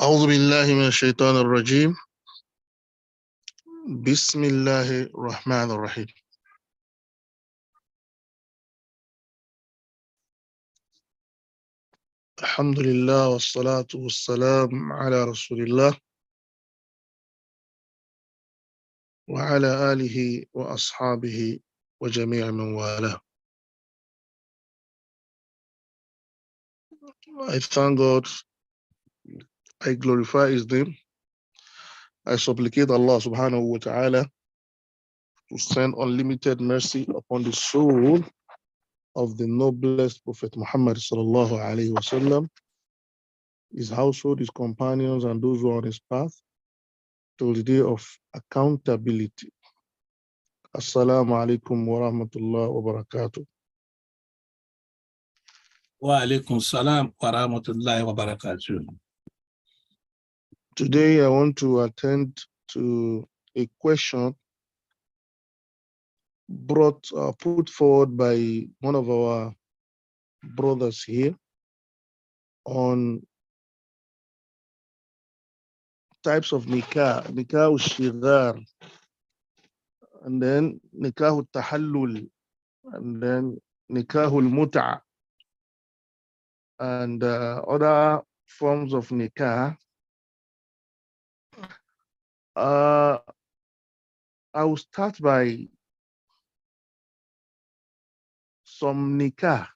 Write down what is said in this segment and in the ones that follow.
أعوذ بالله من الشيطان الرجيم. بسم الله الرحمن الرحيم. الحمد لله والصلاة والسلام على رسول الله وعلى آله وأصحابه وجميع من والاه. I thank God. I glorify His name. I supplicate Allah subhanahu wa ta'ala to send unlimited mercy upon the soul of the noblest Prophet Muhammad sallallahu alayhi wa sallam, his household, his companions, and those who are on his path till the day of accountability. Assalamu alaikum wa rahmatullah wa barakatuh. Wa alaikum salam wa rahmatullahi wa barakatuh. Today I want to attend to a question put forward by one of our brothers here on types of nikah, nikah al-shigar, and then nikah al-tahallul, and then nikah al-mut'a, and other forms of nikah. I will start by some nikah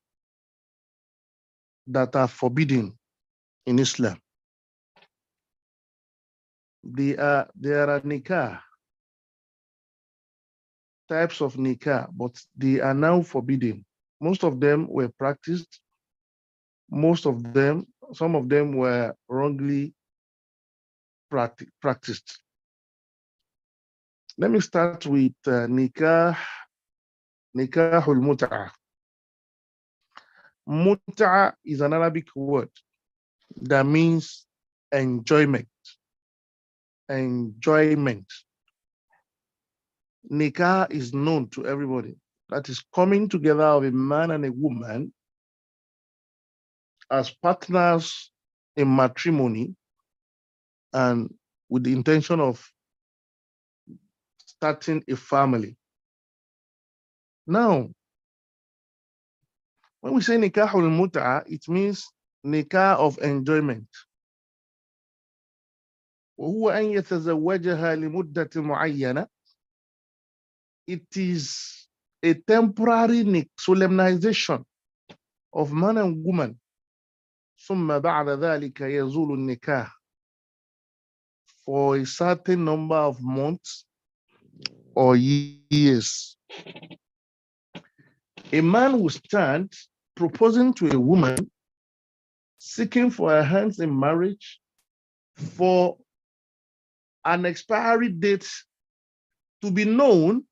that are forbidden in Islam. There are nikah, types of nikah, but they are now forbidden. Most of them were practiced. Some of them were wrongly practiced. Let me start with nikahul mut'ah. Mut'ah is an Arabic word that means enjoyment. Enjoyment. Nikah is known to everybody. That is coming together of a man and a woman as partners in matrimony and with the intention of starting a family. Now, when we say nikah al-mut'ah, it means nikah of enjoyment. وهو أن يتزوجها لمدة معينة. It is a temporary solemnization of man and woman. ثم بعد ذلك يزول النكاح. For a certain number of months or years. A man will stand proposing to a woman, seeking for her hands in marriage for an expiry date to be known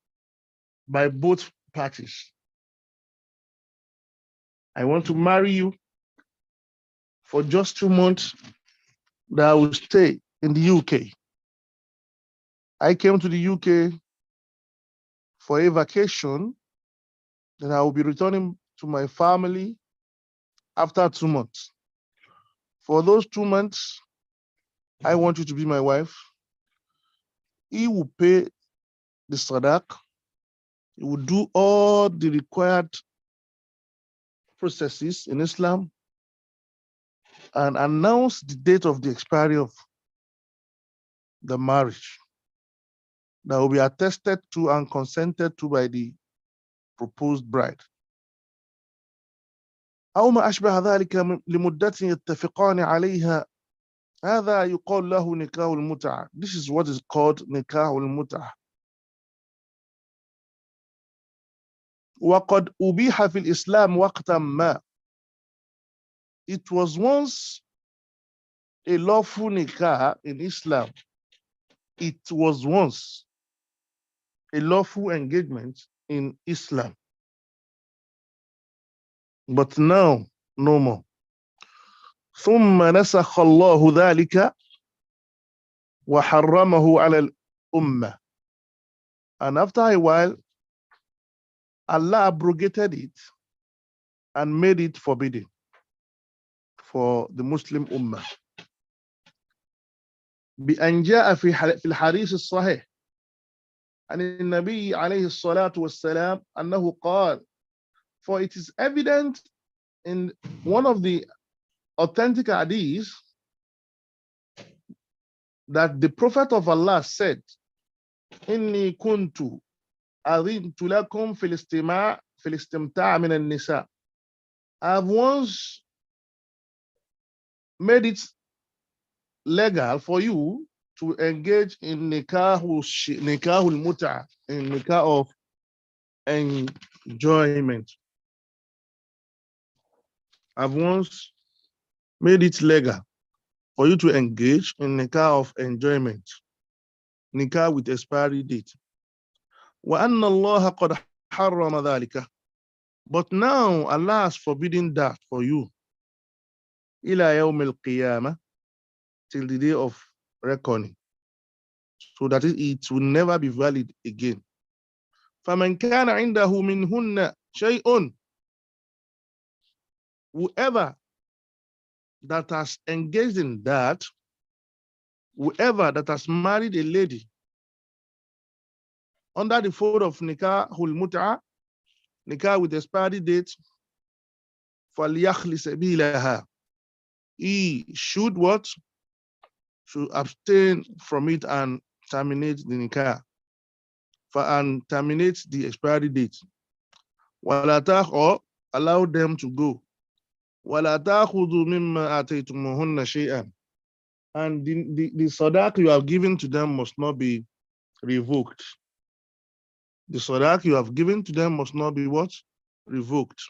by both parties. I want to marry you for just 2 months that I will stay in the UK. I came to the UK for a vacation, then I will be returning to my family after 2 months. For those 2 months, I want you to be my wife. He will pay the sadaq. He will do all the required processes in Islam and announce the date of the expiry of the marriage that will be attested to and consented to by the proposed bride. أو ما أشبه ذلك لمدة يتفقان عليها. هذا يقال له نكاح المتعة. This is what is called نكاح المتعة. وقد أبيح في الإسلام وقتا ما. It was once a lawful nikah in Islam. It was once a lawful engagement in Islam. But now, no more. ثم نسخ الله ذلك وحرمه على الأمة. And after a while, Allah abrogated it and made it forbidden for the Muslim Ummah. بأن جاء في الحديث الصحيح عن النبي عليه الصلاة والسلام أنه قال, for it is evident in one of the authentic hadiths that the Prophet of Allah said, إني كنت أذنت لكم في الاستمتاع من النساء. I have once made it legal for you to engage in nikah al-mut'a, in nikah of enjoyment. I've once made it legal for you to engage in nikah of enjoyment, nikah with expiry date. وَأَنَّ اللَّهَ قَدْ حَرَّمَ ذَلِكَ. But now Allah has forbidden that for you. إِلَى يَوْمِ الْقِيَامَةِ, till the day of reckoning. So that it will never be valid again. فَمَنْ كَانَ عِنْدَهُ مِنْهُنَّ شَيْءٌ. Whoever that has engaged in that, whoever that has married a lady under the fold of nikah al-mut'a, nikah with expiry date, فَلْيَخْلِ سَبِيلَهَا. He should what? Should abstain from it and terminate the nikah, and terminate the expiry date. وَلَا تَأْخُذُوا, allow them to go. وَلَا تَأْخُذُوا مِمَّا آتَيْتُمُوهُنَّ شَيْئًا. And the sadaq you have given to them must not be revoked. The sadaq you have given to them must not be what? Revoked.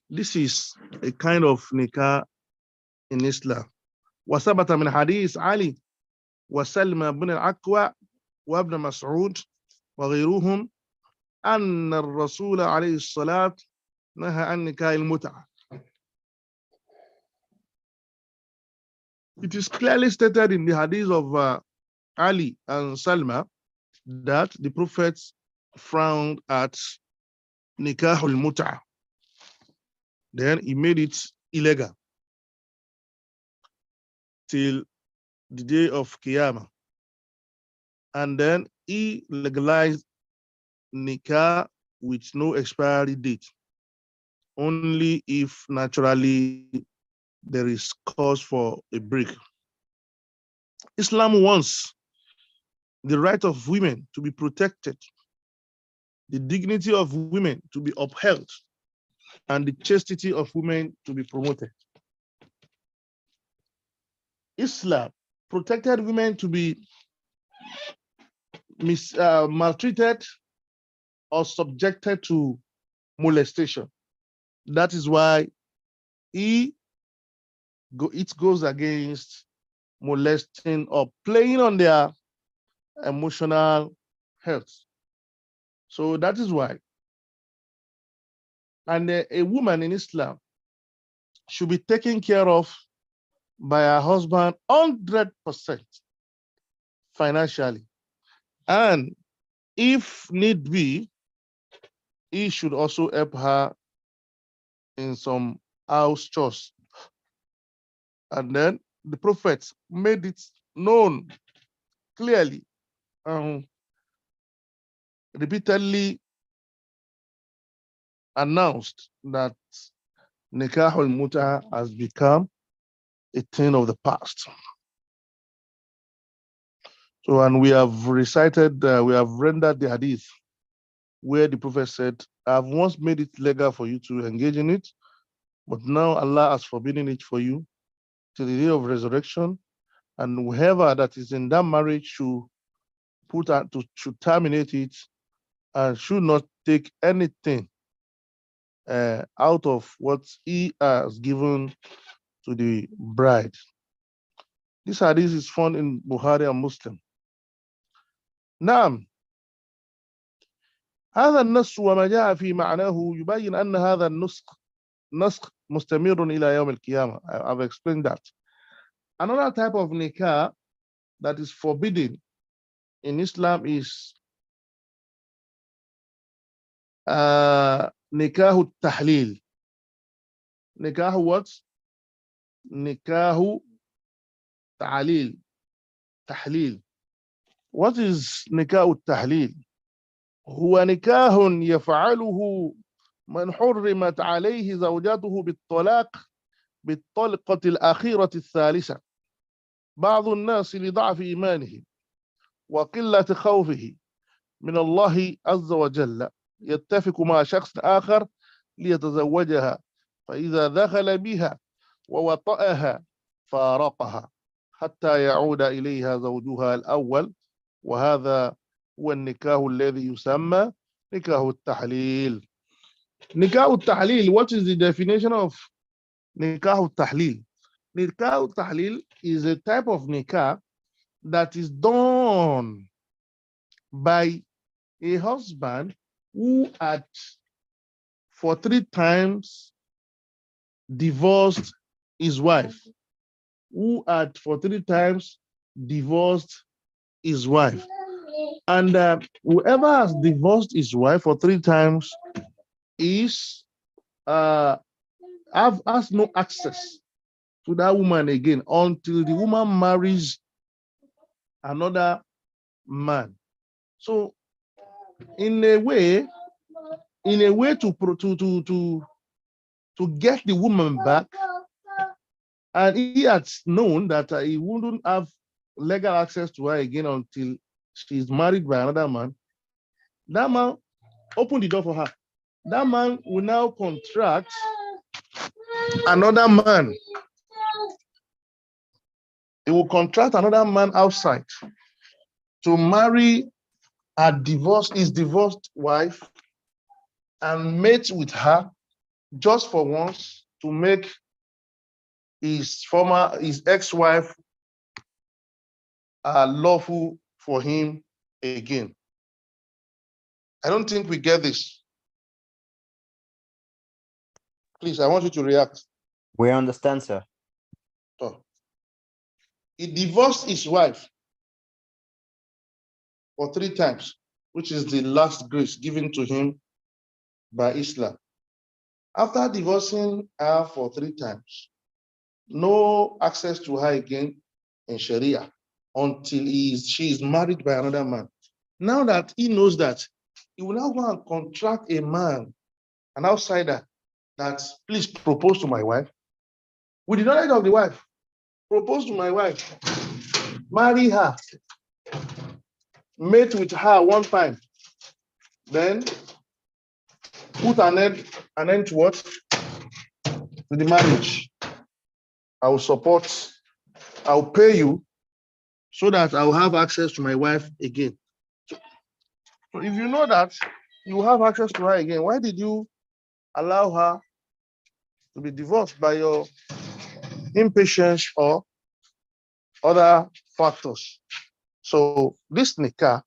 This is a kind of nikah in Islam. وثبت من حديث علي وسلمى بن الأكوع وابن مسعود وغيرهم أن الرسول عليه الصلاة نهى عن نكاح المتعة. It is clearly stated in the hadith of Ali and Salma that the prophets frowned at nikah al-mut'ah. Then he made it illegal till the day of Qiyamah. And then he legalized nikah with no expiry date, only if naturally there is cause for a break. Islam wants the right of women to be protected, the dignity of women to be upheld, and the chastity of women to be promoted. Islam protected women to be maltreated or subjected to molestation. That is why it goes against molesting or playing on their emotional health. So that is why. And a woman in Islam should be taken care of by her husband 100% financially. And if need be, he should also help her in some house chores. And then the prophets made it known clearly, repeatedly announced that nikah al-mut'ah has become a thing of the past. So, and we have recited, we have rendered the hadith where the Prophet said, I've once made it legal for you to engage in it, but now Allah has forbidden it for you till the day of resurrection. And whoever that is in that marriage should should terminate it and should not take anything out of what he has given to the bride. This hadith is found in Bukhari and Muslim. نعم. هذا النص وما جاء في معناه يبين أن هذا النسخ مستمر إلى يوم القيامة. I've explained that. Another type of nikah that is forbidden in Islam is nikahu tahlil. Nikahu what? Nikahu تعليل تحليل. What is نكاح التحليل? هو نكاح يفعله من حرمت عليه زوجته بالطلقة الأخيرة الثالثة. بعض الناس لضعف إيمانه وقلة خوفه من الله عز وجل يتفق مع شخص آخر ليتزوجها، فإذا دخل بها ووطأها فارقها حتى يعود إليها زوجها الأول، وهذا هو النكاح الذي يسمى نكاح التحليل. نكاح التحليل, what is the definition of نكاح التحليل? نكاح التحليل is a type of nikah that is done by a husband who had for 3 times divorced his wife, who had for 3 times divorced his wife. And whoever has divorced his wife for 3 times is has no access to that woman again until the woman marries another man. So in a way to get the woman back, and he had known that he wouldn't have legal access to her again until she's married by another man. That man opened the door for her. That man will now contract another man. He will contract another man outside to marry his divorced wife and mate with her just for once to make his ex-wife lawful for him again. I don't think we get this. Please, I want you to react. We understand, sir. So, he divorced his wife for 3 times, which is the last grace given to him by Islam. After divorcing her for 3 times, no access to her again in Sharia until she is married by another man. Now that he knows that, he will now go and contract a man, an outsider, that please propose to my wife. With the knowledge of the wife, propose to my wife, marry her, mate with her 1 time, then put an end to what? To the marriage. I will pay you so that I will have access to my wife again. So if you know that you will have access to her again, why did you allow her to be divorced by your impatience or other factors? So this nikah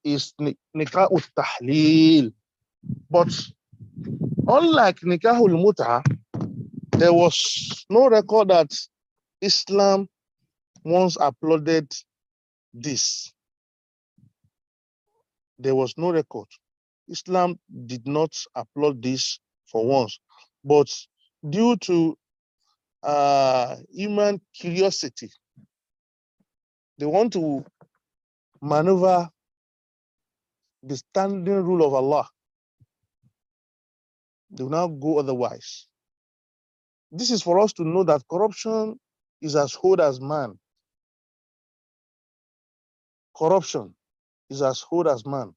is nikah tahleel. But unlike nikah mut'ah, there was no record that Islam once applauded this. There was no record. Islam did not applaud this for once, but due to human curiosity, they want to maneuver the standing rule of Allah. They will now go otherwise. This is for us to know that corruption is as old as man. Corruption is as old as man.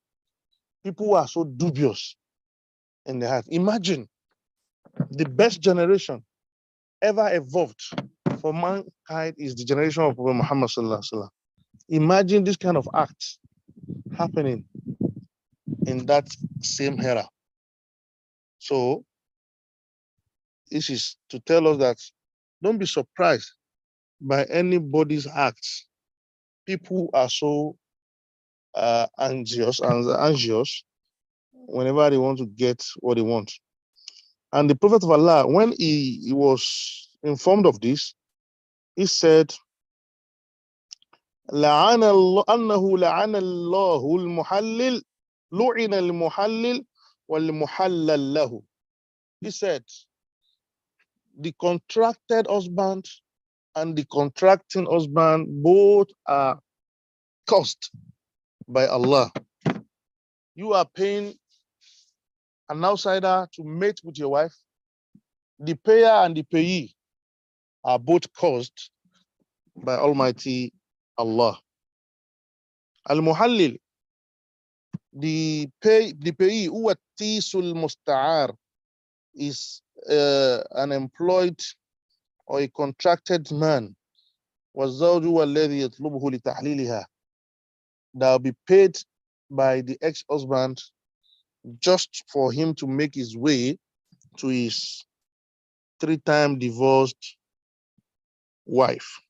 People are so dubious in their heart. Imagine the best generation ever evolved for mankind is the generation of Prophet Muhammad sallallahu alaihi wasallam. Imagine this kind of act happening in that same era. So this is to tell us that don't be surprised by anybody's acts. People are so anxious whenever they want to get what they want. And the Prophet of Allah, when he was informed of this, he said, لعن الله أنه لعن الله المحلل لعن المحلل والمحلل له. He said, the contracted husband and the contracting husband both are cursed by Allah. You are paying an outsider to mate with your wife. The payer and the payee are both caused by Almighty Allah. Al-Muhallil, the payee, who tisul musta'ar, is an employed or a contracted man. والزوج هو الذي يطلبه لتحليلها, that will be paid by the ex-husband just for him to make his way to his 3-time divorced wife.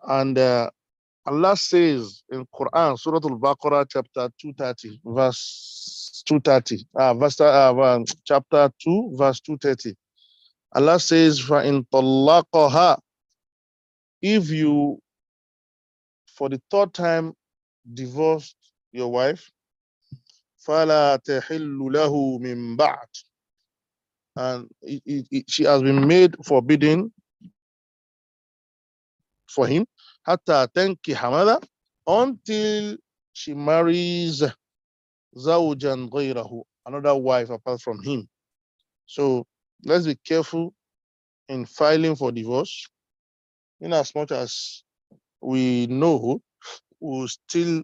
And Allah says in Quran, Surah Al-Baqarah, chapter 230, verse 230, chapter 2, verse 230. Allah says, فَإِن طَلَّقَهَا, if you, for the 3rd time, divorced your wife, فَلَا تَحِلُّ لَهُ مِن بَعْدٍ, and she has been made forbidden for him, حَتَّى تَنْكِحَ مَاذَا, until she marries زَوْجًا غَيْرَهُ, another wife apart from him. So let's be careful in filing for divorce. In as much as we know, we'll still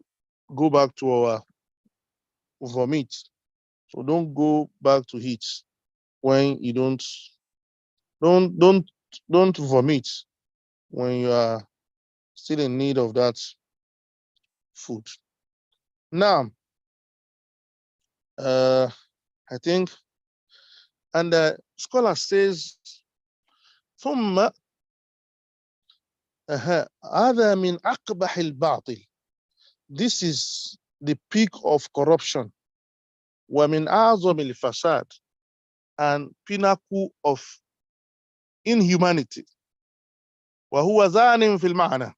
go back to our vomit. So don't go back to it when you don't vomit when you are still in need of that food. Now, I think, and the scholar says, ثم هذا من أقبح الباطل. This is the peak of corruption. ومن أعظم الفساد, and pinnacle of inhumanity. وهو زان في المعنى.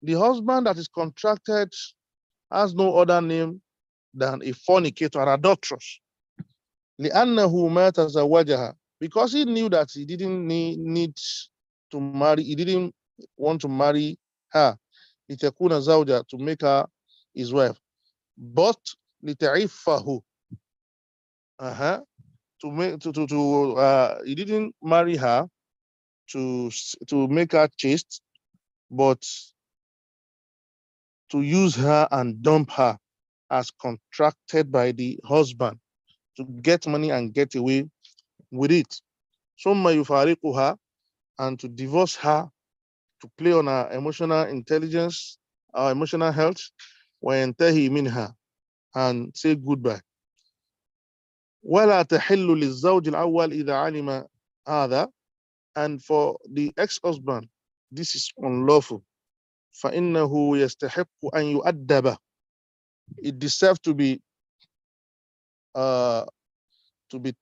The husband that is contracted has no other name than a fornicator, an adulteress. لأنه ما تزوجها, because he knew that he didn't need to marry, he didn't want to marry her. لتكون زوجة, to make her his wife. But لتعفه, to make he didn't marry her to make her chaste, but to use her and dump her as contracted by the husband to get money and get away with it. ثم يفارقها, and to divorce her, to play on her emotional intelligence, our emotional health, وينتهي منها, and say goodbye. ولا تحل للزوج الأول إذا علم هذا, and for the ex-husband, this is unlawful. فإنه يستحق أن يؤدب, it deserves to be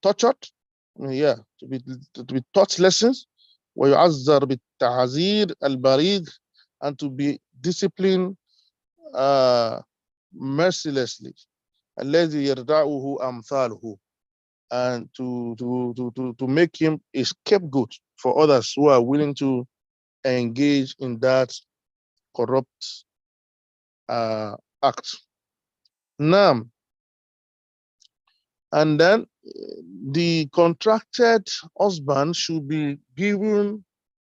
tortured, to be taught lessons. ويعذر بالتعذير البريد, and to be disciplined mercilessly. الذي يردعه أمثاله, and to make him a scapegoat for others who are willing to engage in that corrupt act. Now, and then the contracted husband should be given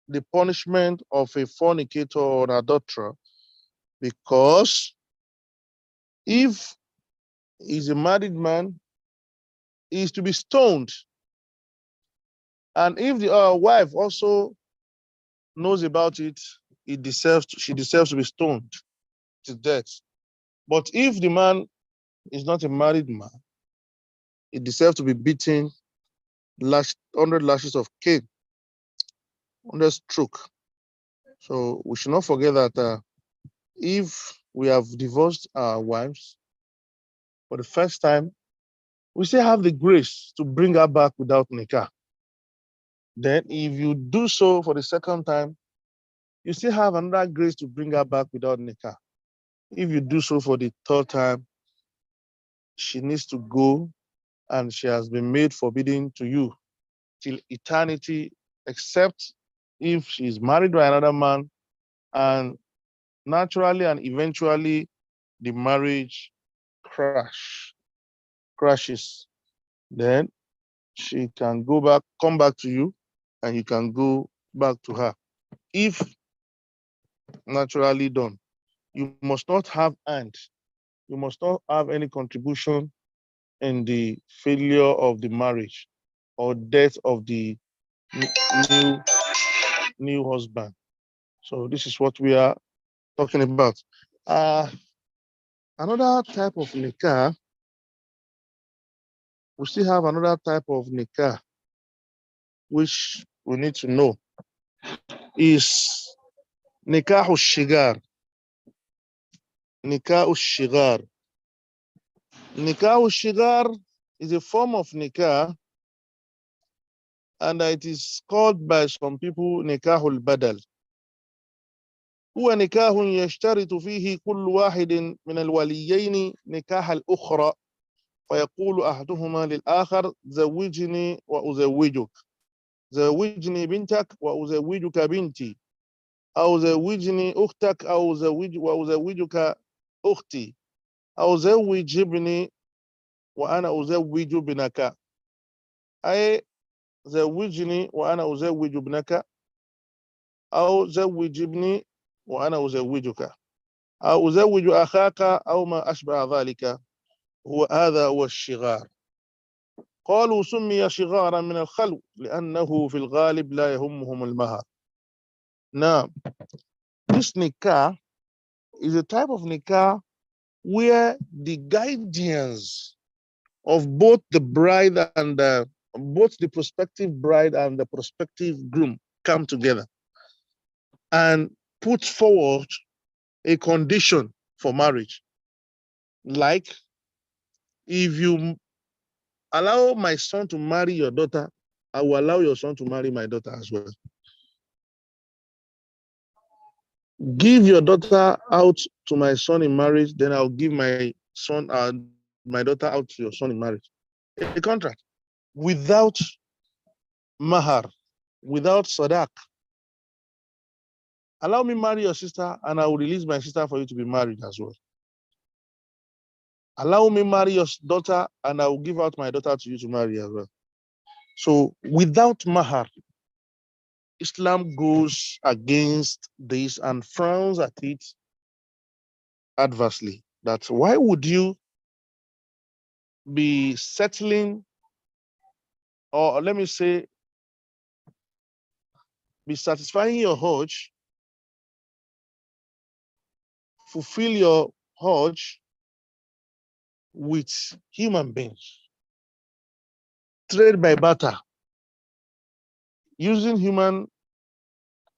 the punishment of a fornicator or an adulterer, because if he's a married man, he is to be stoned. And if the wife also knows about it, she deserves to be stoned to death. But if the man is not a married man, he deserves to be beaten 100 lashes of cane, 100 stroke. So we should not forget that if we have divorced our wives for the first time, we still have the grace to bring her back without nikah. Then if you do so for the second time, you still have another grace to bring her back without nikah. If you do so for the 3rd time, she needs to go, and she has been made forbidden to you till eternity, except if she's married by another man, and naturally and eventually the marriage crashes, then she can come back to you, and you can go back to her. If naturally done, you must not have you must not have any contribution in the failure of the marriage or death of the new new husband. So this is what we are talking about. Uh, Another type of nikah, we still have another type of nikah which we need to know is nikah shigar. Nikah shigar. Nikah shigar is a form of nikah, and it is called by some people nikahul badal. هو نكاح يشترط فيه كل واحد من الوليين نكاح الأخرى، فيقول أحدهما للآخر زوجني وأزوجك، زوجني بنتك وأزوجك بنتي، أو زوجني أختك وأزوجك أختي، أو زوج ابني وأنا أزوج ابنك، أي زوجني وأنا أزوج ابنك، أو زوج ابني وأنا أزوجك، أو أزوج أخاك أو ما أشبه ذلك. هذا هو الشغار. قالوا سمي شغارا من الخلو لأنه في الغالب لا يهمهم المهر. Now, this nikah is a type of nikah where the guardians of both the bride and both the prospective bride and the prospective groom come together and put forward a condition for marriage. Like, if you allow my son to marry your daughter, I will allow your son to marry my daughter as well. Give your daughter out to my son in marriage, then I'll give my daughter out to your son in marriage. A contract without mahar, without sadaq. Allow me marry your sister, and I will release my sister for you to be married as well. Allow me marry your daughter, and I will give out my daughter to you to marry as well. So without mahar, Islam goes against this and frowns at it adversely. That why would you be settling, or let me say, be satisfying your urge, fulfill your urge with human beings, trade by barter, using human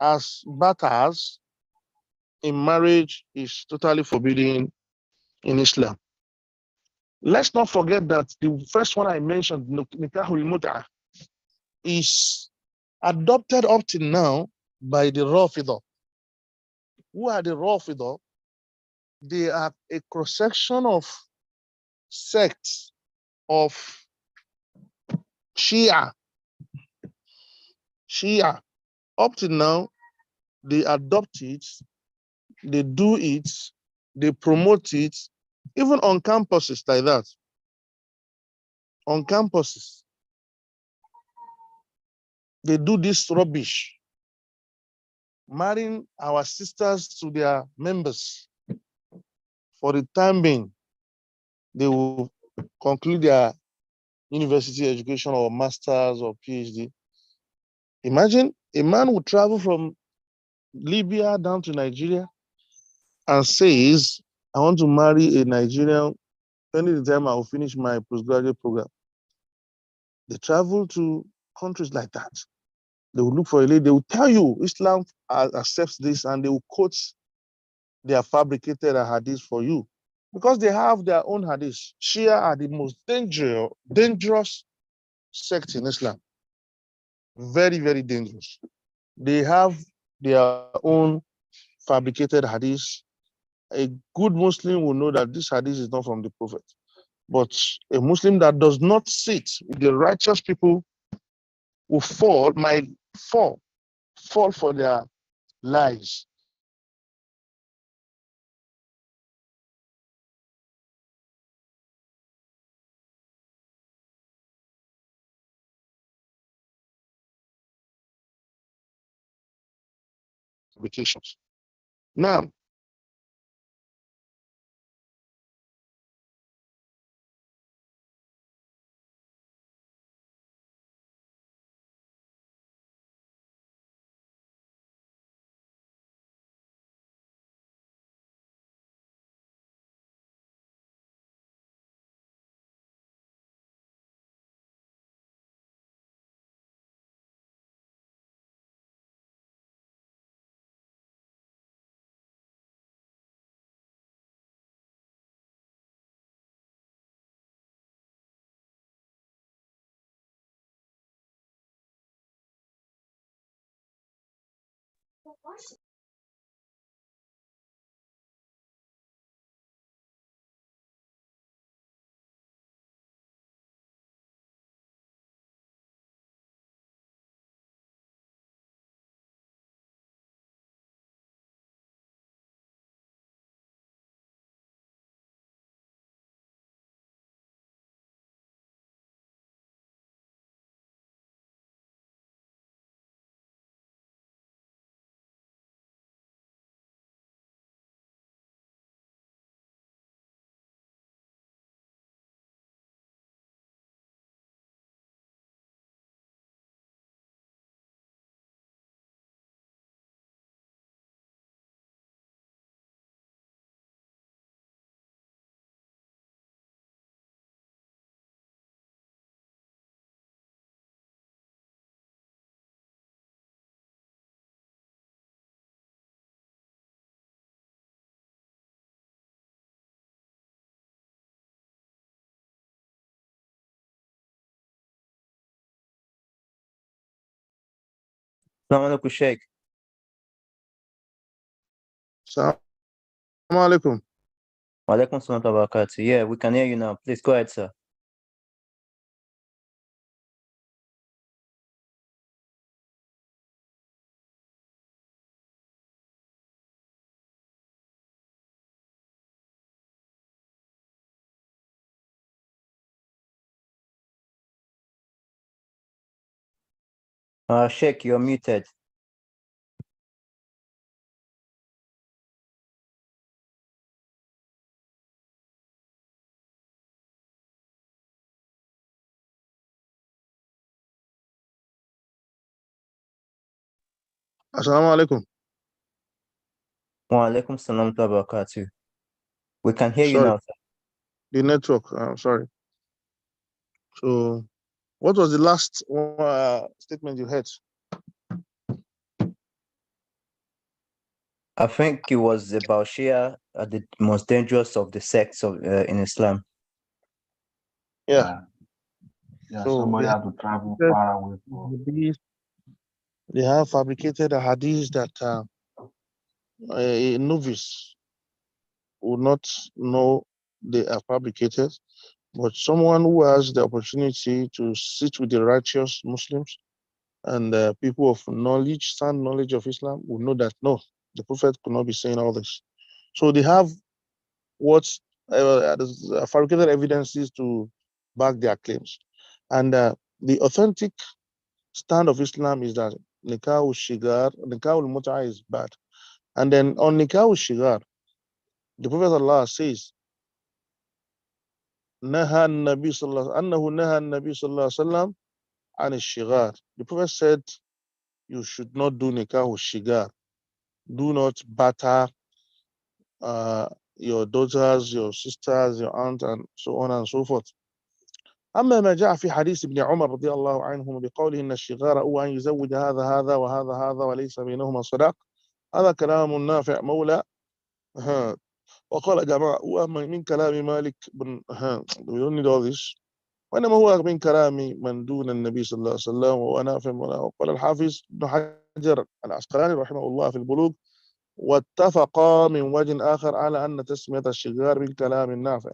as barters in marriage is totally forbidden in Islam. Let's not forget that the first one I mentioned, Nikahul Mut'ah, is adopted up till now by the Rafidah. Who are the Rafidah? They are a cross-section of sects of Shia. Shia. Up till now, they adopt it, they do it, they promote it, even on campuses like that. On campuses, they do this rubbish, marrying our sisters to their members. For the time being, they will conclude their university education or master's or PhD. Imagine a man would travel from Libya down to Nigeria and says, I want to marry a Nigerian, pending the time I will finish my postgraduate program. They travel to countries like that. They will look for a lady. They will tell you Islam accepts this, and they will quote their fabricated hadith for you because they have their own hadith. Shia are the most dangerous sect in Islam. Very, very dangerous. They have their own fabricated hadith. A good Muslim will know that this hadith is not from the Prophet. But a Muslim that does not sit with the righteous people might fall fall for their lies. Vacations. Now, Assalamu alaikum, Sheikh. Assalamu alaikum. Wa alaikum salam wa barakatuh. Yeah, we can hear you now. Please go ahead, sir. Sheikh, you're muted. Assalamu alaikum. Wa alaikum salam wa barakatuh. We can hear you Sorry, now, sir. the network. Sorry. So, what was the last statement you had? I think it was about Shia, the most dangerous of the sects in Islam. Yeah. Yeah, So somebody they have to travel have far away for. they have fabricated a hadith that a novice would not know they are fabricated, but someone who has the opportunity to sit with the righteous Muslims and people of knowledge, sound knowledge of Islam, will know that no, the Prophet could not be saying all this. So they have what fabricated evidences to back their claims. And the authentic stand of Islam is that Nikah shigar, Nikah al-Mut'ah is bad. And then on Nikah shigar, the Prophet Allah says, Naha Nabi Sallallahu Annahu Naha Nabi Sallallahu Alaihi Wasallam an shigar. The Prophet said, you should not do Nikah shigar. Do not batter your daughters, your sisters, your aunt, and so on and so forth. أما ما جاء في حديث ابن عمر رضي الله عنهما بقوله إن الشغار هو أن يزوج هذا وهذا وليس بينهما صداق، هذا كلام نافع مولى. وقال جماعة هو من كلام مالك بن we don't need all this. وإنما هو من كلام من دون النبي صلى الله عليه وسلم ونافع. وقال الحافظ ابن حجر العسقلاني رحمه الله في البلوغ واتفقا من وجه آخر على أن تسمية الشغار من كلام النافع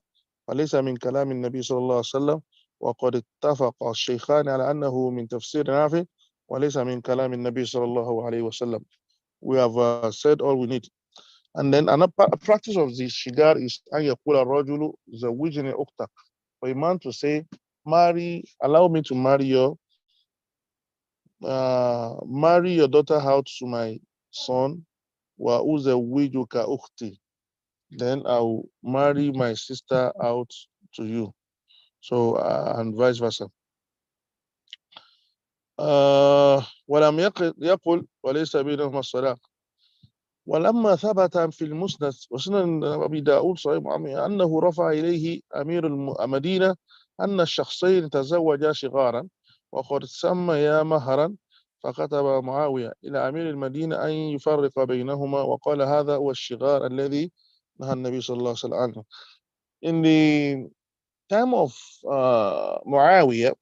وليس من كلام النبي صلى الله عليه وسلم، وقد اتفق الشيخان على أنه من تفسير نافع وَلَيْسَ مِنْ كَلَامِ النَّبِي صلى الله عليه وسلم. We have said all we need. And then another practice of the shigar is أن يقول الرجل زوجني أختك. For a man to say, allow me to marry your daughter out to my son. وَأُزَوِّجُكَ أُخْتِي. Then I'll marry my sister out to you. So, and vice versa. ولم يقل وليس بينهما الصلاة. ولما ثبت في المسند وسنن أبي داود صحيح أنه رفع إليه أمير المدينة أن الشخصين تزوجا صغارا وقد سميا مهرا، فكتب معاوية إلى أمير المدينة أن يفرق بينهما، وقال هذا هو الشغار الذي نهى النبي صلى الله عليه وسلم عنه. In the time of Muawiyah,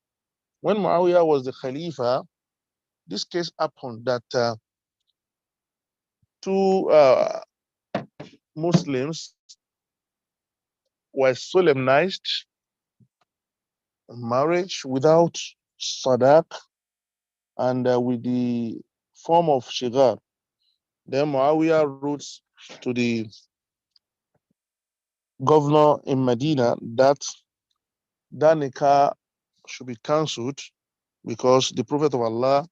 when Muawiyah was the Khalifa, this case happened that two Muslims were solemnized marriage without sadaq and with the form of shigar. Then Muawiyah wrote to the governor in Medina that Nikah should be cancelled because the Prophet of Allah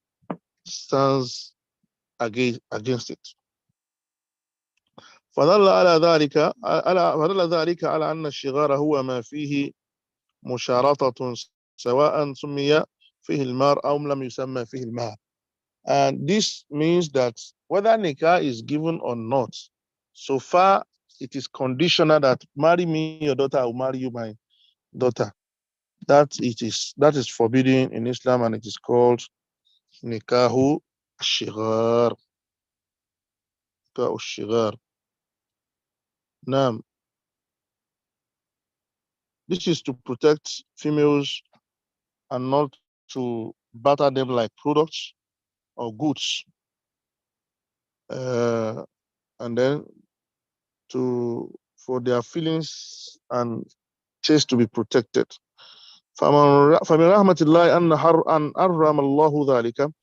stands against it. فدل ذلك على أن الشغار هو ما فيه مشارطة سواء سمي فيه المار أو لم يسمى فيه المار. And this means that whether nikah is given or not, so far it is conditional that marry me your daughter, I will marry you my daughter. That is forbidden in Islam, and it is called nikahu shigar. Nikahu shigar. Now, this is to protect females and not to batter them like products or goods, and then for their feelings and taste to be protected. فمن رحمة الله أن أرم الله ذلك.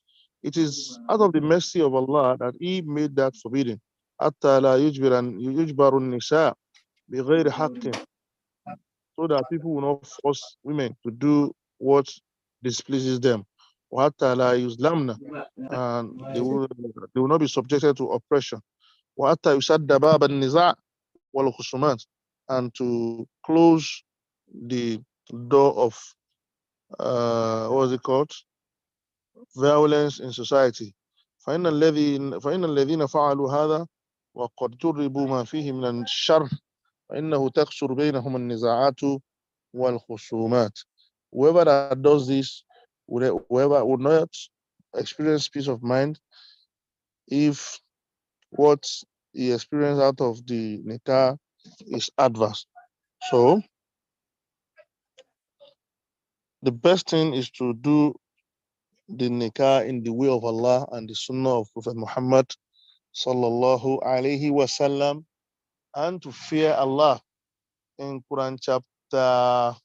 It is out of the mercy of Allah that He made that forbidden. حتى لا يجبر النساء بغير حق, so that people will not force women to do what displeases them. وحتى لا يظلمن, and they will not be subjected to oppression. وحتى يسد باب النزاع والخصومات, and to close the door of what is it called? Violence in society. فإن الذين فعلوا هذا وقد جربوا ما فيه من الشر فإنه تكثر بينهم النزاعات والخصومات. Whoever that does this, whoever would not experience peace of mind if what he experienced out of the nikah is adverse. So the best thing is to do the nikah in the way of Allah and the sunnah of Prophet Muhammad sallallahu alaihi wasallam, and to fear Allah. In Quran chapter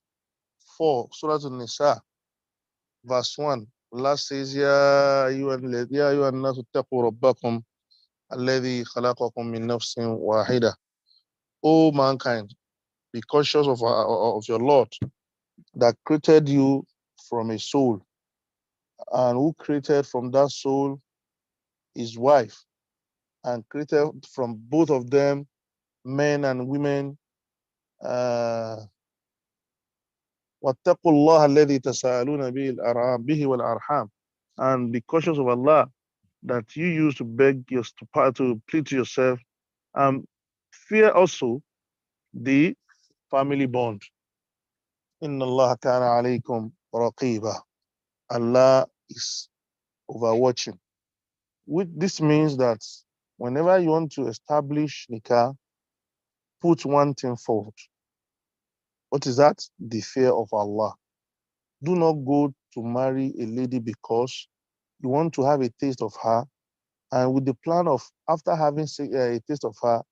4, Surah An-Nisa, verse 1, Allah says, Ya ayyuhan nasu taqu rabbakum alladhi khalaqakum min nafsin wahida. O mankind, be cautious of your Lord that created you from a soul, and who created from that soul his wife, and created from both of them men and women. واتقوا الله الذي تساءلون به والأرحام, and be cautious of Allah that you use to beg to plead to yourself, and fear also the family bond. إن الله كان عليكم رقيبا. Allah is overwatching. This means that whenever you want to establish nikah, put one thing forward. What is that? The fear of Allah. Do not go to marry a lady because you want to have a taste of her, and with the plan of after having a taste of her,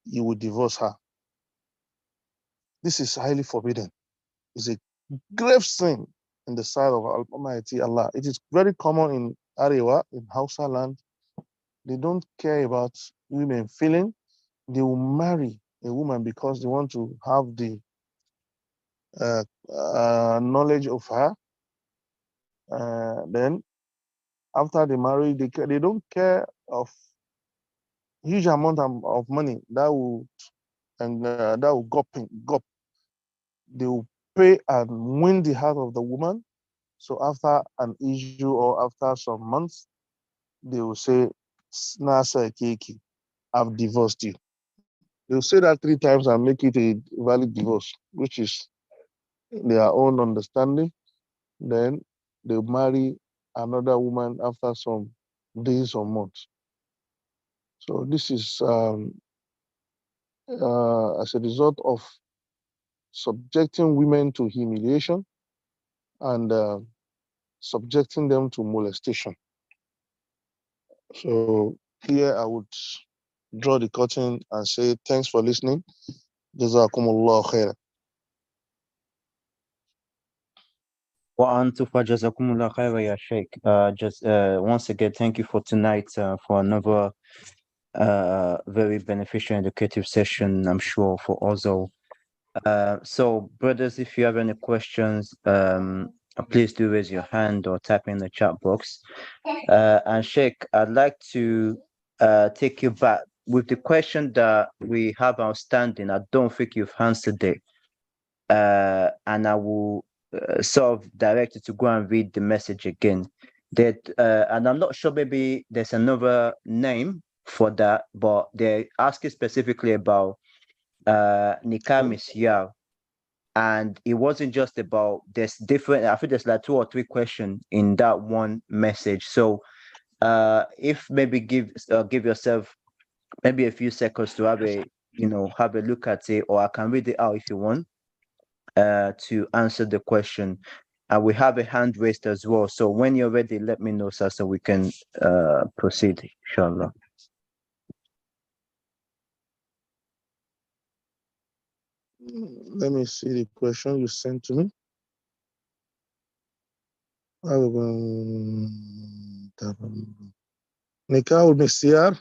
you will divorce her. This is highly forbidden. It's a grave sin in the sight of Almighty Allah. It is very common in Arewa, in Hausa land. They don't care about women feeling. They will marry a woman because they want to have the knowledge of her. Then after they marry, they don't care of huge amount of money that will go. They will pay and win the heart of the woman. So after an issue or after some months, they will say, Nasa Kiki, I've divorced you. They'll say that 3 times and make it a valid divorce, which is their own understanding. Then they'll marry another woman after some days or months. So this is as a result of subjecting women to humiliation and subjecting them to molestation. So here I would draw the curtain and say thanks for listening. Jazakumullah khair. Jazakumullah khairan, ya Sheikh. Just once again, thank you for tonight for another very beneficial and educative session, I'm sure, for us all. So, brothers, if you have any questions, please do raise your hand or type in the chat box. And Sheikh, I'd like to take you back with the question that we have outstanding. I don't think you've answered it. And I will sort of direct you to go and read the message again. That and I'm not sure, maybe there's another name for that, but they're asking specifically about Nikaah Misyar. And it wasn't just about, there's different, I think there's like 2 or 3 questions in that one message. So if maybe give yourself maybe a few seconds to have a look at it, or I can read it out if you want to answer the question. And we have a hand raised as well. So when you're ready, let me know, sir, so we can proceed, inshallah. Let me see the question you sent to me. Nikaah Misyar.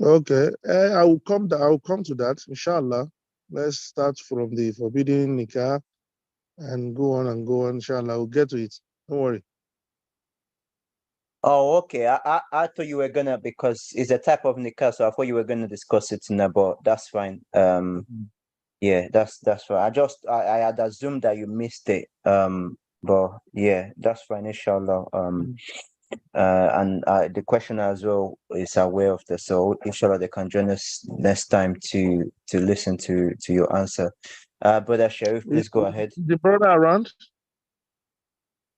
Okay, I will come to that, inshallah. Let's start from the forbidden nikah and go on, inshallah. We'll get to it. Don't worry. Oh, okay. I thought you were gonna, because it's a type of nikah, so I thought you were gonna discuss it now, but that's fine. Yeah, that's fine. I had assumed that you missed it. But yeah, that's fine, inshallah. And the questioner as well is aware of this, so inshallah they can join us next time to listen to your answer. Brother Sharif, please go ahead. The brother around?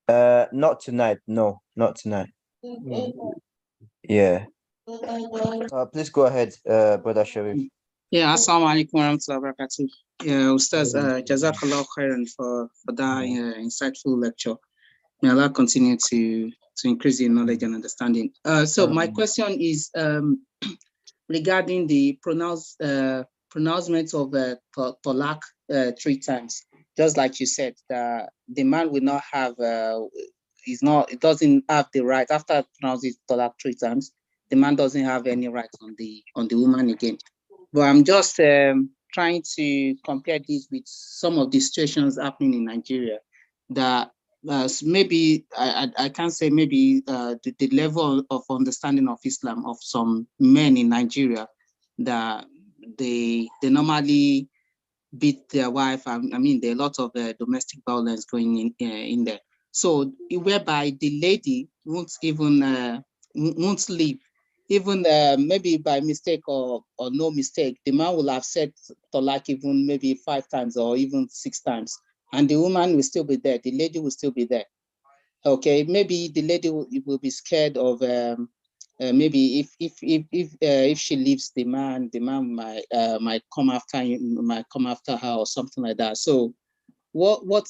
Not tonight. No, not tonight. Yeah. Please go ahead, Brother Sharif. Yeah, assalamu alaikum warahmatullahi wabarakatuh. Yeah, Ustaz, Jazakallah khairan for that insightful lecture. May Allah continue to increase your knowledge and understanding. So my question is regarding the pronouncement of talaq 3 times. Just like you said, the man will not have, it doesn't have the right, after pronouncing talaq 3 times, the man doesn't have any right on the woman again. But I'm just trying to compare this with some of the situations happening in Nigeria that maybe I can't say maybe the level of understanding of Islam of some men in Nigeria, that they normally beat their wife. I mean, there are a lot of domestic violence going in there. So whereby the lady won't even won't leave. Even maybe by mistake or no mistake, the man will have said talak even maybe 5 times or even 6 times, and the woman will still be there. The lady will still be there. Okay, maybe the lady will be scared of maybe if she leaves the man might come after her or something like that. So what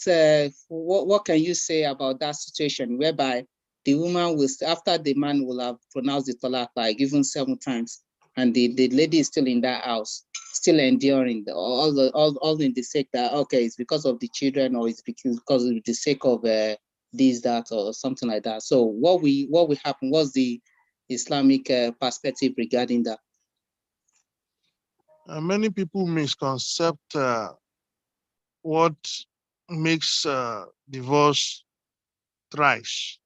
can you say about that situation whereby the woman will, after the man will have pronounced the talaq like even 7 times, and the lady is still in that house, still enduring all in the sake that okay, it's because of the children or it's because of the sake of this, that, or something like that. So what will happen? What's the Islamic perspective regarding that? Many people misconcept what makes divorce thrice.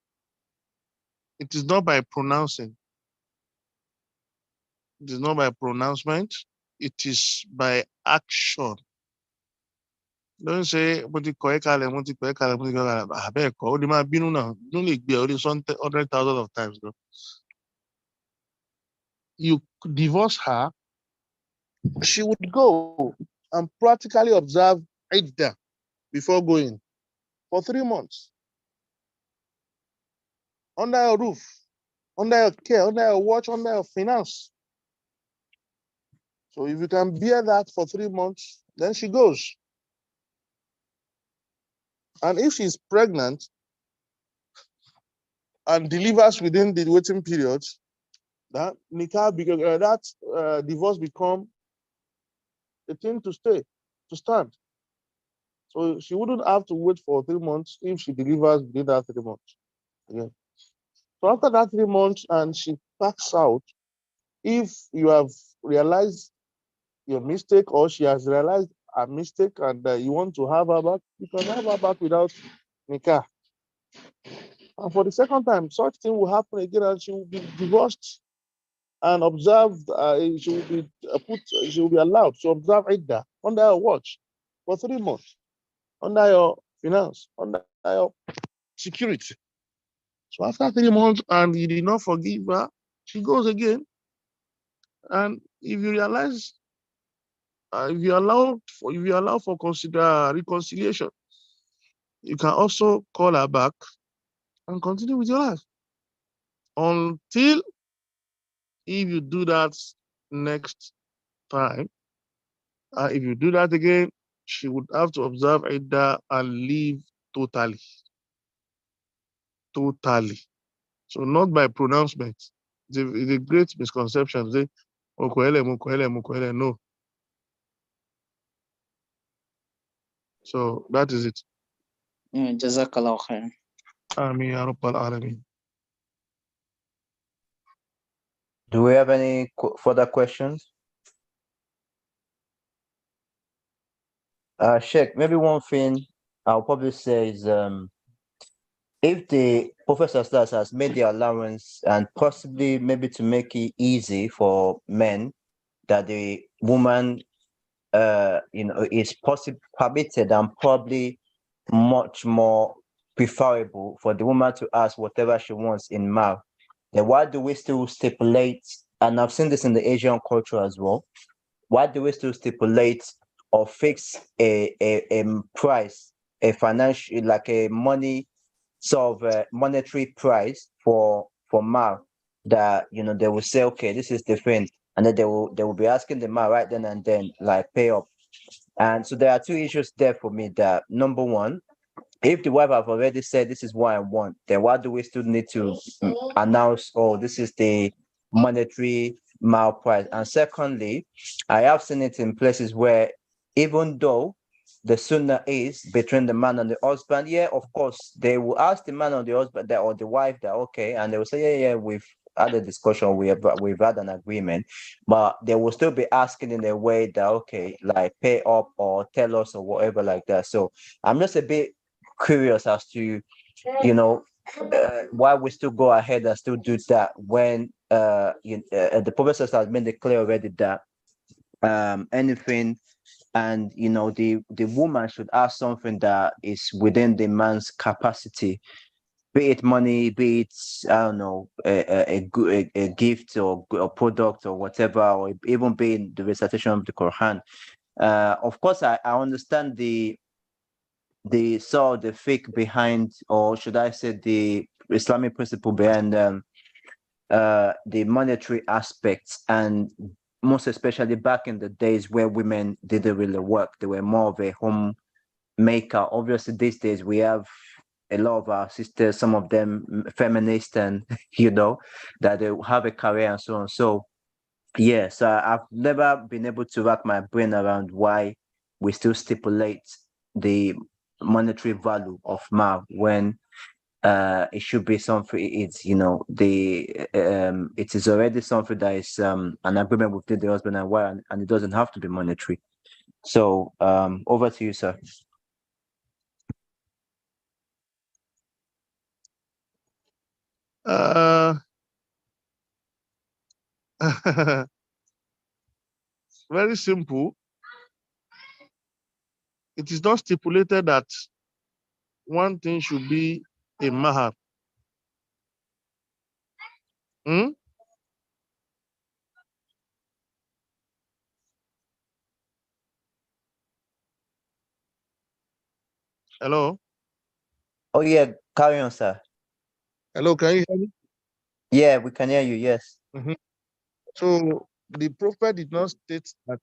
It is not by pronouncing. It is not by pronouncement. It is by action. Don't say, "Mo ti kọ̀ ẹ́ kalẹ̀, mo ti kọ̀ ẹ́ kalẹ̀, mo ti kọ̀ ẹ́ kalẹ̀." Bẹ́ẹ̀ kọ́, ó lè máa bínú náà. Don't lè gbé ọ lè 100,000 of times. Bro. You divorce her, she would go and practically observe Iddah before going for 3 months. Under your roof, under your care, under your watch, under your finance. So if you can bear that for 3 months, then she goes. And if she's pregnant and delivers within the waiting period, that nikah, divorce become a thing to stay, to stand. So she wouldn't have to wait for 3 months if she delivers within that 3 months. Yeah. So after that 3 months and she packs out, if you have realized your mistake or she has realized a mistake and you want to have her back, you can have her back without nikah. And for the second time, such thing will happen again and she will be divorced and observed. She will be allowed to observe Iddah under your watch for 3 months, under your finance, under your security. So after 3 months and you did not forgive her, she goes again. And if you realize, if you allow for reconciliation, you can also call her back and continue with your life. Until if you do that next time, if you do that again, she would have to observe Iddah and leave totally. Totally. So not by pronouncement. It's a great misconception. Say, Mukwele, no. So that is it. Jazakallah khair. Ameen ya Rabbal Alameen. Do we have any further questions? Sheikh, maybe one thing I'll probably say is if the Professor Stas has made the allowance and possibly maybe to make it easy for men that the woman is permitted and probably much more preferable for the woman to ask whatever she wants in marriage, then why do we still stipulate, and I've seen this in the Asian culture as well, why do we still stipulate or fix a price, a financial, like a money sort of monetary price for marriage, that they will say, okay, this is the thing, and then they will be asking the man right then and then, like, pay up. And so there are two issues there for me. That number one, if the wife have already said this is what I want, then why do we still need to announce, oh, this is the monetary mile price? And secondly, I have seen it in places where even though the sunnah is between the man and the husband, yeah, of course, they will ask the man or the husband or the wife that, okay, and they will say, yeah, we've had a discussion, we've had an agreement, but they will still be asking in a way that, okay, like pay up or tell us or whatever like that. So I'm just a bit curious as to why we still go ahead and still do that when the Prophet has made it clear already that anything, and the woman should ask something that is within the man's capacity, be it money, be it, I don't know, a gift or a product or whatever, or even being the recitation of the Quran. Of course, I understand the fake behind, or should I say the Islamic principle behind the monetary aspects, and most especially back in the days where women didn't really work, they were more of a homemaker. Obviously these days we have a lot of our sisters, some of them feminist, and that they have a career and so on. So Yes, I've never been able to wrap my brain around why we still stipulate the monetary value of mar when it should be something. It's it is already something that is an agreement with the husband and wife, and it doesn't have to be monetary. So over to you, sir. Very simple. It is not stipulated that one thing should be a mahar. Hmm? Hello? Oh yeah, carry on, sir. Hello, can you hear me? Yeah, we can hear you. Yes. So the prophet did not state that.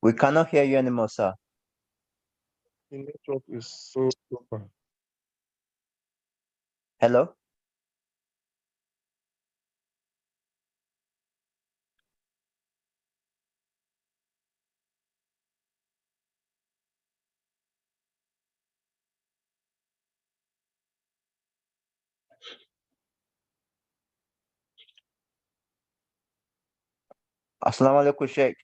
We cannot hear you anymore, sir. The network is so proper. Hello? Assalamu alaikum, Sheikh.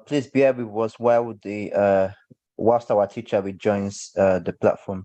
Please bear with us while whilst our teacher rejoins the platform.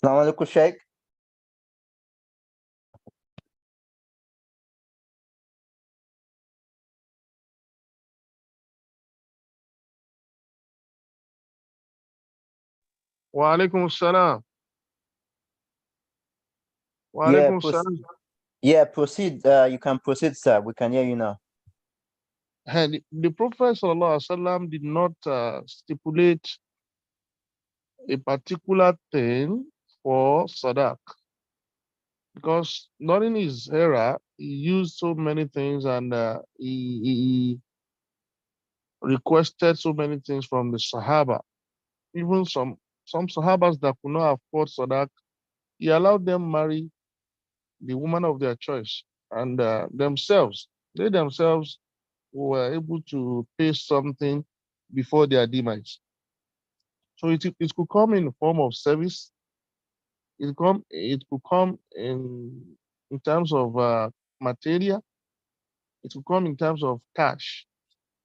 Assalamu alaikum, Sheikh. Wa alaikum assalam. Wa Yeah, alaikum assalam. proceed. You can proceed, sir. We can hear you now. And the Prophet ﷺ did not stipulate a particular thing for sadaq because during his era, he used so many things and he requested so many things from the Sahaba. Even some Sahabas that could not afford sadaq, he allowed them marry the woman of their choice and they themselves were able to pay something before their demise. So it could come in the form of service. It could come in terms of material. It could come in terms of cash.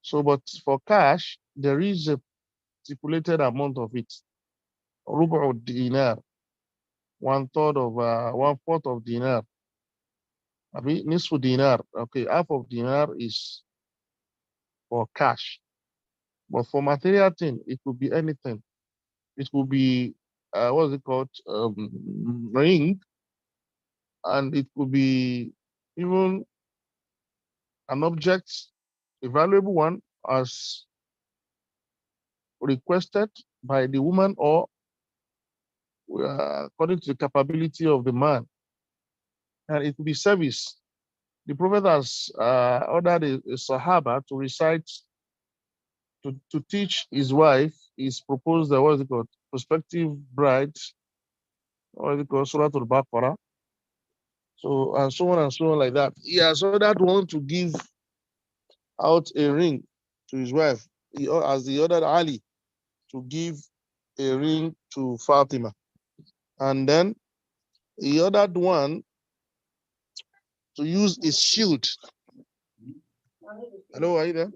So, but for cash, there is a stipulated amount of it. Rubu dinar, one fourth of dinar. Abi nisfu dinar. Okay, half of dinar is for cash. But for material thing, it could be anything. It could be what's it called? Ring, and it could be even an object, a valuable one, as requested by the woman or according to the capability of the man. And it could be service. The Prophet has ordered a Sahaba to recite, to teach his wife, his proposed, what is it called, prospective bride, what is it called, Surah Al-Baqarah. So, and so on like that. He has ordered one to give out a ring to his wife, as he ordered Ali to give a ring to Fatima. And then he ordered one to use his shield. Hello, are you there?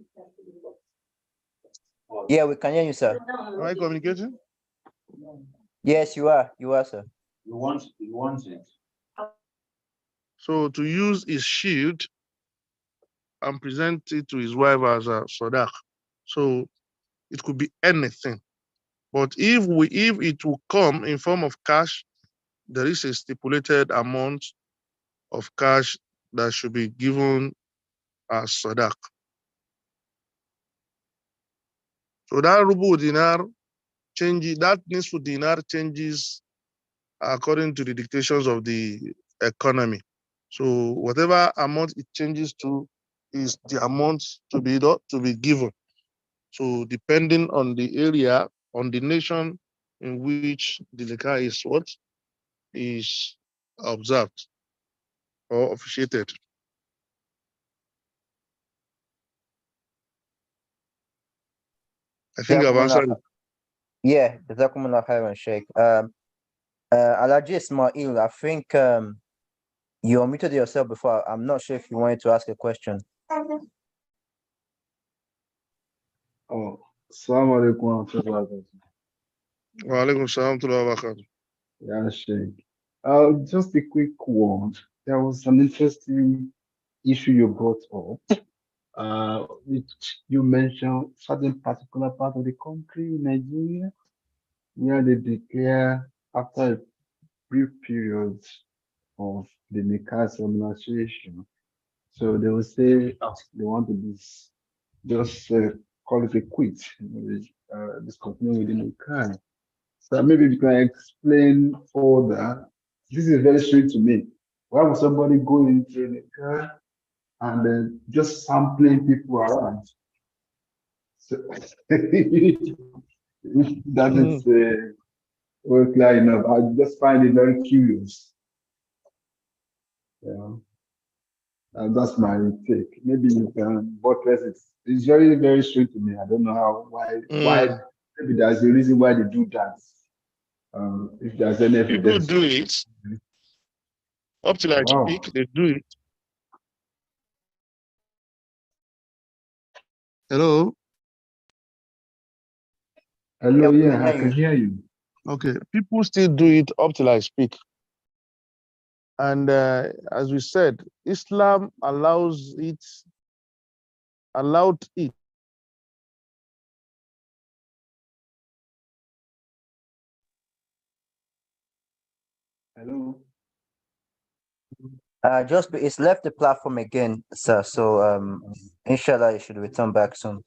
Yeah, we can hear you, sir. Am I communicating? Yes, you are. You are, sir. You want it. So to use his shield and present it to his wife as a sadaq. So it could be anything. But if it will come in form of cash, there is a stipulated amount of cash that should be given as sadaq. So that rubu dinar changes, that nisfu dinar changes according to the dictations of the economy. So whatever amount it changes to is the amount to be given. So depending on the area, on the nation in which the nikah is observed or officiated. I think I've answered it. Yeah, Jazakumullah khairan, Sheikh. Alhaji Ismail, I think you unmuted yourself before. I'm not sure if you wanted to ask a question. Oh, assalamu alaikum wa rahmatullahi wa barakatuh. Wa alaikum salam wa rahmatullahi wa barakatuh. Yeah, Sheikh. Just a quick one. There was an interesting issue you brought up, which you mentioned certain particular part of the country, Nigeria, where they declare after a brief period of the Nikaah administration. So they will say they want to just call it a quit, discontinue with the Nikaah. So maybe you can explain further. This is very strange to me. Why would somebody go into the car and then just sampling people around? So that is well clear enough. I just find it very curious. Yeah. And that's my take. Maybe you can buttress it. It's very, very strange to me. I don't know why. Maybe there's a reason why they do that. If there's any People evidence. do it. Up till I Wow. speak, they do it. Hello? Hello, we yeah, can I hear can you. hear you. Okay. People still do it up till I speak. And as we said, Islam allowed it. Hello. It's left the platform again, sir. So inshallah, it should return back soon.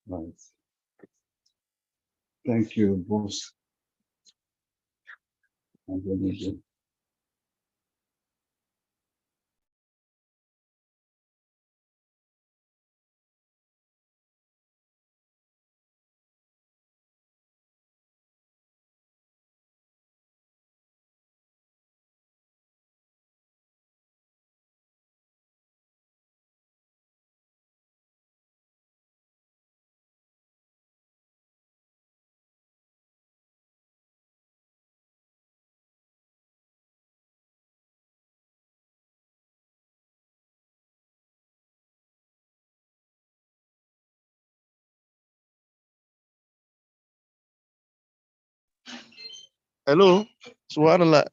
Nice. Thank you, boss. I'm very good. Hello? Subhanallah.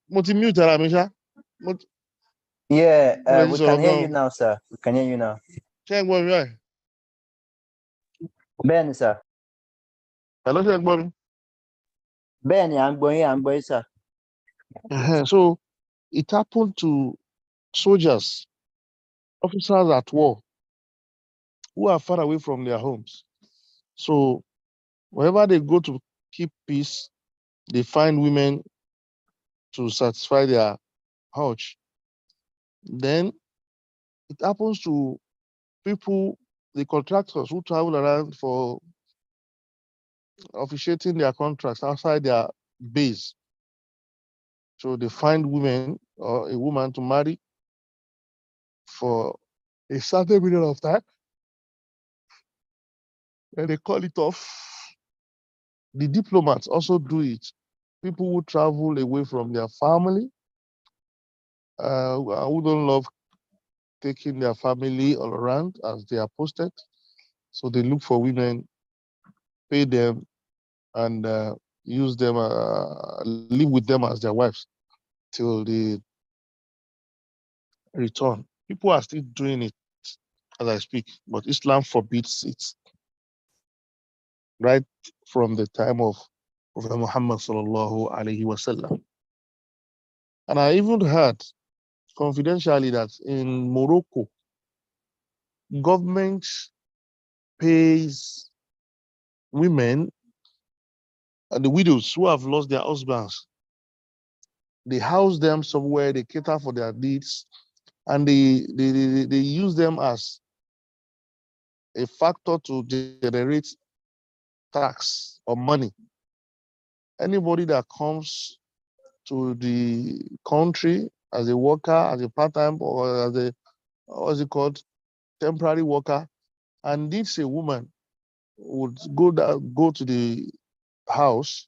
Multi-mute, Aramisha. Yeah, Let's we say, can hear you now, sir. We can hear you now. check one right. Ben, sir. Hello, check one. Ben, I'm going, sir. So it happened to soldiers, officers at war who are far away from their homes. So wherever they go to keep peace, they find women to satisfy their urge. Then it happens to people, the contractors who travel around for officiating their contracts outside their base. So they find women or a woman to marry for a certain period of time, and they call it off. The diplomats also do it. People who travel away from their family, who don't love taking their family all around as they are posted. So they look for women, pay them, and use them, live with them as their wives till they return. People are still doing it as I speak, but Islam forbids it right from the time of Prophet Muhammad sallallahu alaihi wasallam. And I even heard confidentially that in Morocco, government pays women and the widows who have lost their husbands. They house them somewhere, they cater for their needs, and they use them as a factor to generate tax or money. Anybody that comes to the country as a worker, as a part-time, or as a, what's it called, temporary worker, and needs a woman, would go to the house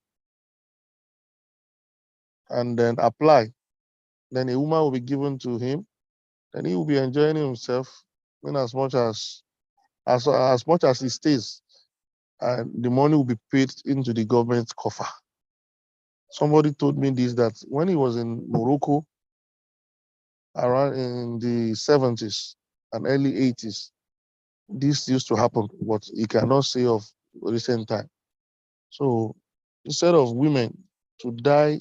and then apply. Then a woman will be given to him. Then he will be enjoying himself in as much as he stays, and the money will be paid into the government coffer. Somebody told me this, that when he was in Morocco around in the 70s and early 80s, this used to happen, but he cannot say of recent time. So instead of women to die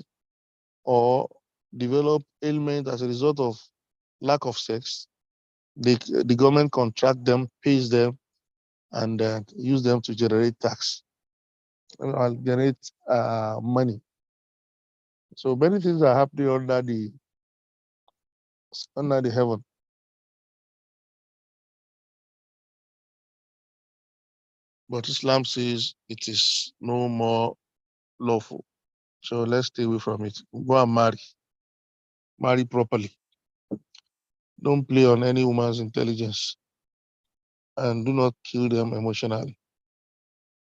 or develop ailment as a result of lack of sex, the government contract them, pays them, and use them to generate tax and generate money. So many things are happening under the heaven. But Islam says it is no more lawful. So let's stay away from it. Go and marry properly. Don't play on any woman's intelligence, and do not kill them emotionally.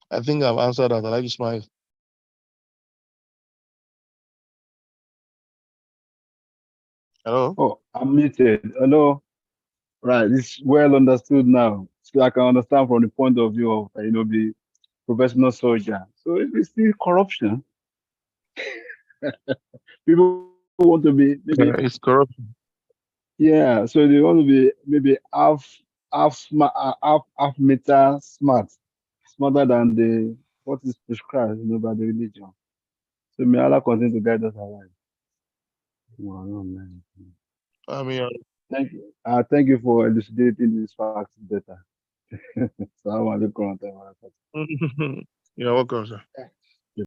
I think I've answered that. I like Ismail. Hello? Oh, I'm muted. Hello. Right. It's well understood now. So I can understand from the point of view of, the professional soldier. So if it's still corruption, people want to be maybe, It's corruption. yeah. So they want to be maybe half smart, half meter smarter than what is prescribed, by the religion. So may Allah continue to guide us aright. Wow, no, man. I mean, Thank you. Thank you for elucidating these facts better. Assalamu alaikum. you're welcome, sir.